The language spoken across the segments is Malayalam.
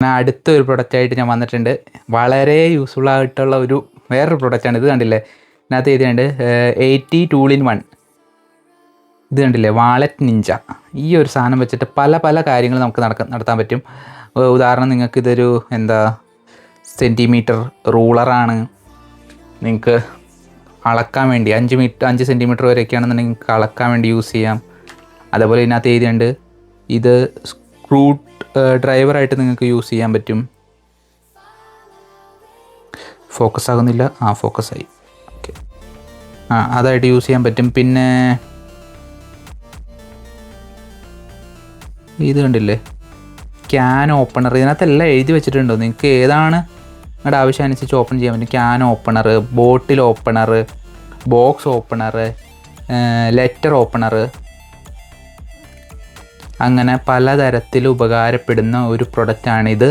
ഞാൻ അടുത്തൊരു പ്രൊഡക്റ്റായിട്ട് ഞാൻ വന്നിട്ടുണ്ട്. വളരെ യൂസ്ഫുൾ ആയിട്ടുള്ള വേറൊരു പ്രൊഡക്റ്റാണ്. ഇത് കണ്ടില്ലേ, ഇതിനകത്ത് എഴുതിയുണ്ട് 80 ടൂൾ ഇൻ 1. ഇത് കണ്ടില്ലേ, വാളറ്റ് നിഞ്ച. ഈ ഒരു സാധനം വെച്ചിട്ട് പല പല കാര്യങ്ങൾ നമുക്ക് നടത്താൻ പറ്റും. ഉദാഹരണം, നിങ്ങൾക്കിതൊരു സെൻറ്റിമീറ്റർ റൂളറാണ്. നിങ്ങൾക്ക് അളക്കാൻ വേണ്ടി 5 സെൻറ്റിമീറ്റർ വരെയൊക്കെയാണെന്നുണ്ടെങ്കിൽ നിങ്ങൾക്ക് അളക്കാൻ വേണ്ടി യൂസ് ചെയ്യാം. അതേപോലെ ഇതിനകത്ത് എഴുതിയുണ്ട് ഇത് സ്ക്രൂ ഡ്രൈവറായിട്ട് നിങ്ങൾക്ക് യൂസ് ചെയ്യാൻ പറ്റും. ഫോക്കസ് ആകുന്നില്ല. ഫോക്കസായി. ഓക്കെ, അതായിട്ട് യൂസ് ചെയ്യാൻ പറ്റും. പിന്നെ ഇത് കണ്ടില്ലേ, ക്യാൻ ഓപ്പണർ. ഇതിനകത്തെല്ലാം എഴുതി വെച്ചിട്ടുണ്ടോ, നിങ്ങൾക്ക് ഏതാണ് നിങ്ങളുടെ ആവശ്യം അനുസരിച്ച് ഓപ്പൺ ചെയ്യാൻ പറ്റും. Can opener, bottle opener, box opener, letter opener, അങ്ങനെ പലതരത്തിൽ ഉപകാരപ്പെടുന്ന ഒരു പ്രൊഡക്റ്റാണിത്.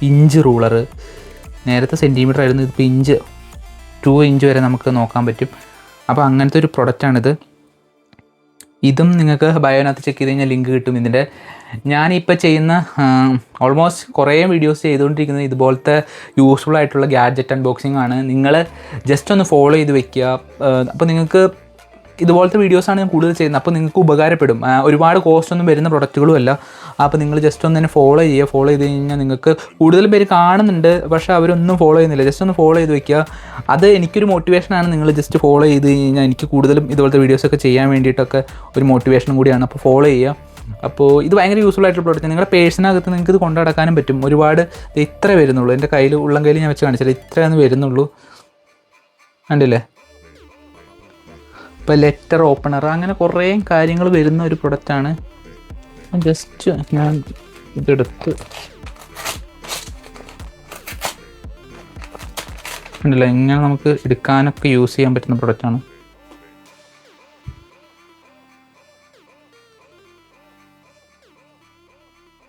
Inch ruler. നേരത്തെ സെൻറ്റിമീറ്റർ ആയിരുന്നു, ഇതിപ്പോൾ 2 ഇഞ്ച് വരെ നമുക്ക് നോക്കാൻ പറ്റും. അപ്പോൾ അങ്ങനത്തെ ഒരു പ്രൊഡക്റ്റാണിത്. ഇതും നിങ്ങൾക്ക് ബയോനകത്ത് ചെക്ക് ചെയ്ത് കഴിഞ്ഞാൽ ലിങ്ക് കിട്ടും ഇതിൻ്റെ. ഞാനിപ്പോൾ ചെയ്യുന്ന ഓൾമോസ്റ്റ് കുറേ വീഡിയോസ് ചെയ്തുകൊണ്ടിരിക്കുന്നത് ഇതുപോലത്തെ യൂസ്ഫുൾ ആയിട്ടുള്ള ഗാഡ്ജറ്റ് അൺബോക്സിംഗ് ആണ്. നിങ്ങൾ ജസ്റ്റ് ഒന്ന് ഫോളോ ചെയ്ത് വെക്കുക. അപ്പോൾ നിങ്ങൾക്ക് ഇതുപോലത്തെ വീഡിയോസാണ് ഞാൻ കൂടുതൽ ചെയ്യുന്നത്. അപ്പോൾ നിങ്ങൾക്ക് ഉപകാരപ്പെടും. ഒരുപാട് കോസ്റ്റ് ഒന്നും വരുന്ന പ്രൊഡക്റ്റുകളുമല്ല. അപ്പോൾ നിങ്ങൾ ജസ്റ്റ് ഒന്ന് തന്നെ ഫോളോ ചെയ്യുക. ഫോളോ ചെയ്ത് കഴിഞ്ഞാൽ നിങ്ങൾക്ക് കൂടുതൽ പേര് കാണുന്നുണ്ട്, പക്ഷേ അവരൊന്നും ഫോളോ ചെയ്യുന്നില്ല. ജസ്റ്റ് ഒന്ന് ഫോളോ ചെയ്ത് വെക്കുക. അത് എനിക്കൊരു മോട്ടിവേഷനാണ്. നിങ്ങൾ ജസ്റ്റ് ഫോളോ ചെയ്ത് കഴിഞ്ഞാൽ എനിക്ക് കൂടുതലും ഇതുപോലത്തെ വീഡിയോസൊക്കെ ചെയ്യാൻ വേണ്ടിയിട്ടൊക്കെ ഒരു മോട്ടിവേഷനും കൂടിയാണ്. അപ്പോൾ ഫോളോ ചെയ്യുക. അപ്പോൾ ഇത് ഭയങ്കര യൂസ്ഫുൾ ആയിട്ടുള്ള പ്രോഡക്റ്റ്. നിങ്ങളുടെ പേഴ്സിനകത്ത് നിങ്ങൾക്ക് ഇത് കൊണ്ടു നടക്കാനും പറ്റും. ഒരുപാട് ഇത്ര വരുന്നുള്ളൂ. എൻ്റെ ഉള്ളം കയ്യിൽ ഞാൻ വെച്ച് കാണിച്ചാൽ ഇത്രയാണ് വരുന്നുള്ളൂ. കണ്ടില്ലേ? ഇപ്പോൾ ലെറ്റർ ഓപ്പണർ, അങ്ങനെ കുറേ കാര്യങ്ങൾ വരുന്ന ഒരു പ്രൊഡക്റ്റാണ്. ജസ്റ്റ് ഞാൻ ഇതെടുത്ത് ഉണ്ടല്ലോ, ഇങ്ങനെ നമുക്ക് എടുക്കാനൊക്കെ യൂസ് ചെയ്യാൻ പറ്റുന്ന പ്രൊഡക്റ്റാണ്.